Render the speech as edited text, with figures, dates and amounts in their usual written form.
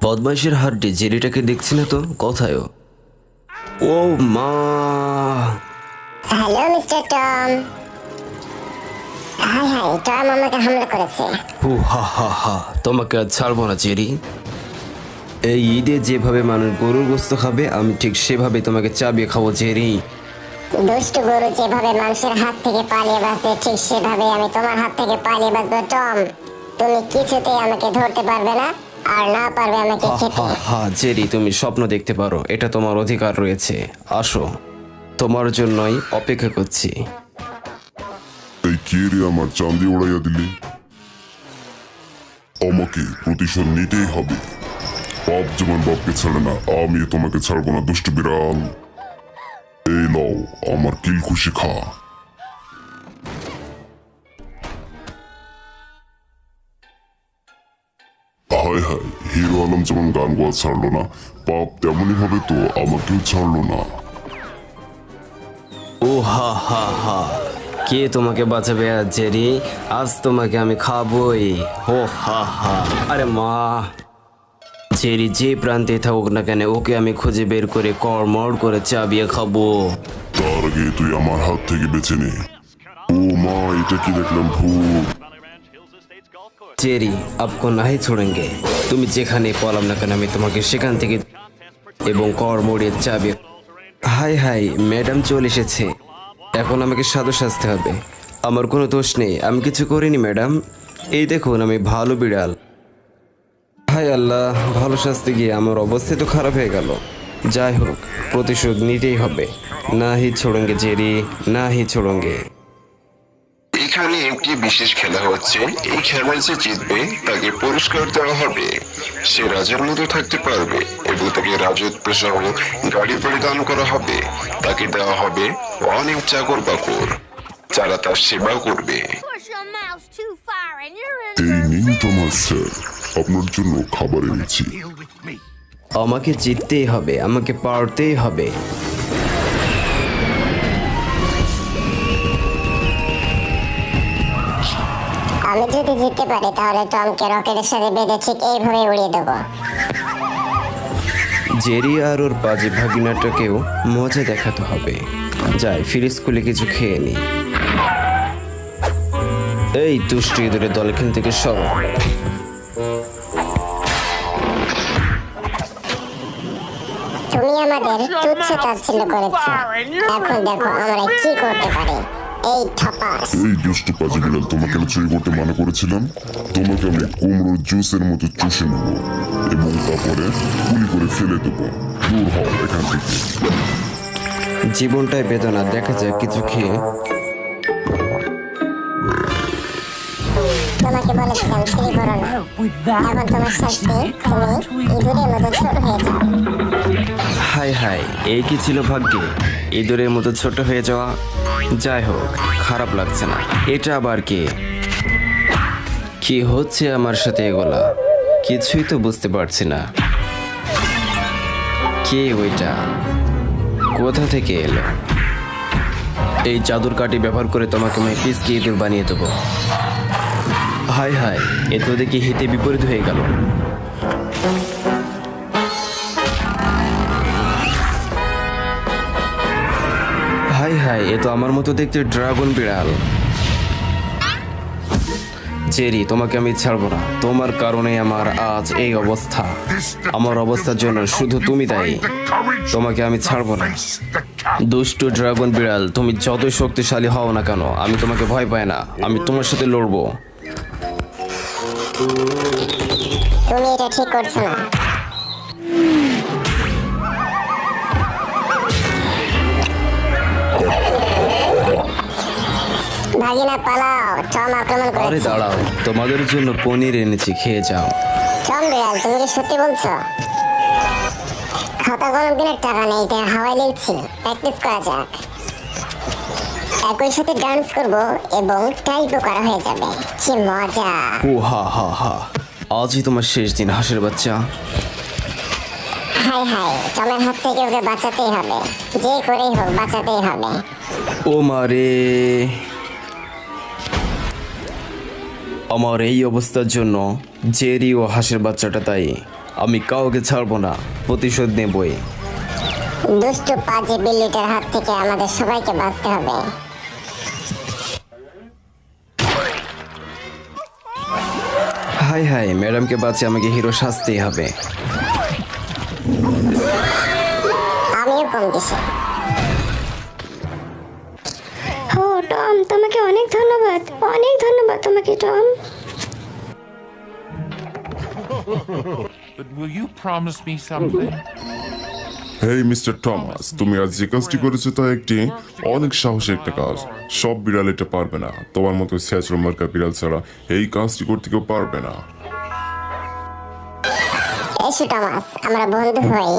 বদমাইশের হাড্ডি জেরিটাকে দেখছি না তো, কোথায় ও? ও মা! Hello mister Tom. High high, Tom আমাকে হামলা করেছে। হু হা হা হা, তোমাকে আর ছাড়বো না জেরি। এই ঈদে যেভাবে মানুষ গরুর গোস্ত খাবে, আমি ঠিক সেভাবে তোমাকে চাবিয়ে খাবো জেরি। দুষ্টু গরু যেভাবে মানুষের হাত থেকে পালিয়ে বাঁচে, ঠিক সেভাবে আমি তোমার হাত থেকে পালিয়ে বাঁচবো টম। তুমি কিছুতেই আমাকে ধরতে পারবে না, আর না পারবে আমাকে হা খেতে। হা হা, জেরি তুমি স্বপ্ন দেখতে পারো, এটা তোমার অধিকার রয়েছে। আসো, তোমার জন্যই অপেক্ষা করছি। এই কে রে আমার চাঁদি উড়াইয়া দিলি? আমাকে প্রতিশোধ নিতেই হবে। বাপ যেমন বাপকে ছাড়ে না, আমি তোমাকে ছাড়বো না দুষ্ট বিড়াল। এই লও আমার কিল খুশি খা। হায় হায়, হিরো আলম যেমন গান গোয়া ছাড়লো না, পাপ তেমনই হবে তো আমাকেও ছাড়লো না। ও হা হা হা, কে তোমাকে বাঁচাবে আজ জেরি? আজ তোমাকে আমি খাবই। ও হা হা, আরে মা! জেরি যে প্রান্তে থাকুক না কেন, ওকে আমি খুঁজে বের করে কড়মড় করে চাবিয়ে খাবো। তার আগে তুই আমার হাত থেকে বেঁচে নে। ও মা, এটা কি দেখলাম? ভূত! জেরি আপকো নাহি ছোড়েঙ্গে। তুমি যেখানে পলাম না কেন, আমি তোমাকে সেখান থেকে এবং কড়মড়ের চাবিয়ে। হাই হাই, ম্যাডাম চলে এসেছে। এখন আমাকে সাধু সাজতে হবে। আমার কোনো দোষ নেই, আমি কিছু করিনি ম্যাডাম। এই দেখুন, আমি ভালো বিড়াল। হাই আল্লাহ, ভালো সাজতে গিয়ে আমার অবস্থা তো খারাপ হয়ে গেল। যাই হোক, প্রতিশোধ নিতেই হবে। না হি ছোড়েঙ্গে জেরি, না হি ছোড়েঙ্গে। এখানে একটি বিশেষ খেলা হচ্ছে। এই খেলায় যে জিতবে তাকে পুরস্কার দেওয়া হবে। সে রাজার মতো থাকতে পারবে এবং তাকে রাজত্ব সহ গাড়ি বাড়ি দান করা হবে। তাকে দেওয়া হবে অনেক চাকর বাকর, যারা তার সেবা করবে। Push a mouse too far and you're in এই the নিন তোমার স্যার, আপনার জন্য খাবার এনেছি। আমাকে জিততেই হবে, আমাকে পারতেই হবে। আমি যদি জিততে পারি তাহলে টমকে রকেটের সাথে বেঁধে ঠিক এইভাবে উড়িয়ে দেবো। জেরি আর ওর বাজে ভাগিনাটাকেও মজা দেখাতে হবে। যাই, ফিরে স্কুলে কিছু খেয়ে নি। এই দুষ্টু ইঁদুরের দল এখান থেকে সরো। তুমি আমাদের তুচ্ছ তাচ্ছিল্য করেছো, এখন দেখো আমরা কি করতে পারি। এই ঠপাস! এই দুষ্ট পাজি বিড়াল, তোমাকে আমি চুরি করতে মানা করেছিলাম। তোমাকে আমি কুমড়োর জুসের মতো চুষে নেব এবং তারপরে গুলি করে ফেলে দেবো। দূর হও এখান থেকে। জীবনটাই বেদনা, দেখা যায় কিছু খেয়ে। তোমাকে বলেছিলাম চুরি করো না। এখন তোমার শাস্তি, তুমি ইঁদুরের মতো ছোট হয়ে যাও। হাই হাই, এই কি ছিল ভাগ্যে, ইঁদুরের মতো ছোট হয়ে যাওয়া? যাই হোক, খারাপ লাগছে না। এটা আবার কি হচ্ছে আমার সাথে এগুলা? কিছুই তো বুঝতে পারছি না। কে ওইটা? কোথা থেকে এলো? এই জাদুর কাঠি ব্যবহার করে তোমাকে আমি পিসকে ইঁদুর বানিয়ে দেবো। হাই হাই, এ তো দেখি হিতে বিপরীত হয়ে গেল। হাই হাই, এ তো আমার মতো দেখতে ড্রাগন বিড়াল। জেরি, তোমাকে আমি ছাড়বো না। তোমার কারণে আমার আজ এই অবস্থা। আমার অবস্থার জন্য শুধু তুমি দায়ী। তোমাকে আমি ছাড়বো না। দুষ্টু ড্রাগন বিড়াল, তুমি যতই শক্তিশালী হও না কেন, আমি তোমাকে ভয় পাই না। আমি তোমার সাথে লড়বো। তুমি এটা ঠিক করছো না। ভাগিনা পালাও, টম আক্রমণ আরে করেছে। দাঁড়াও, তোমাদের জন্য পনির এনেছি, খেয়ে যাও। টম বিড়াল, তুমি কি সত্যি বলছো? খাতা কলম কেনার টাকা নেই, তাই হাওয়াই লিখছি। প্র্যাকটিস করা যাক। একই সাথে ডান্স করব এবং টাইপও করা হয়ে যাবে। কি মজা! ও হা হা হা, আজই তোমার শেষ দিন হাঁসের বাচ্চা। হাই হাই, টমের হাত থেকে ওকে বাঁচাতেই হবে। যে করেই হোক বাঁচাতেই হবে। ও মারে! আমার এই অবস্থার জন্য জেরি ও হাঁসের বাচ্চাটা তাই আমি কাউকে ছাড়বো না, প্রতিশোধ নেবই। দুষ্টু পাজি বিল্লিটার হাত থেকে আমাদের সবাইকে বাঁচতে হবে। হাই হাই, ম্যাডামকে বাঁচিয়ে আমাকে হিরো সাজতেই হবে। আমিও কম কিসে। ও টম, তোমাকে অনেক ধন্যবাদ, অনেক ধন্যবাদ তোমাকে Tom. But will you promise me something? Hey mister Thomas, তুমি আজ যে কাজটি করেছো তা একটি অনেক সাহসী একটা কাজ। সব বিড়াল এটা পারবে না, তোমার মতো স্যাচরো মার্কা বিড়াল ছাড়া এই কাজটি করতে কেউ পারবে না। এসো টমাস, আমরা বন্ধু হই।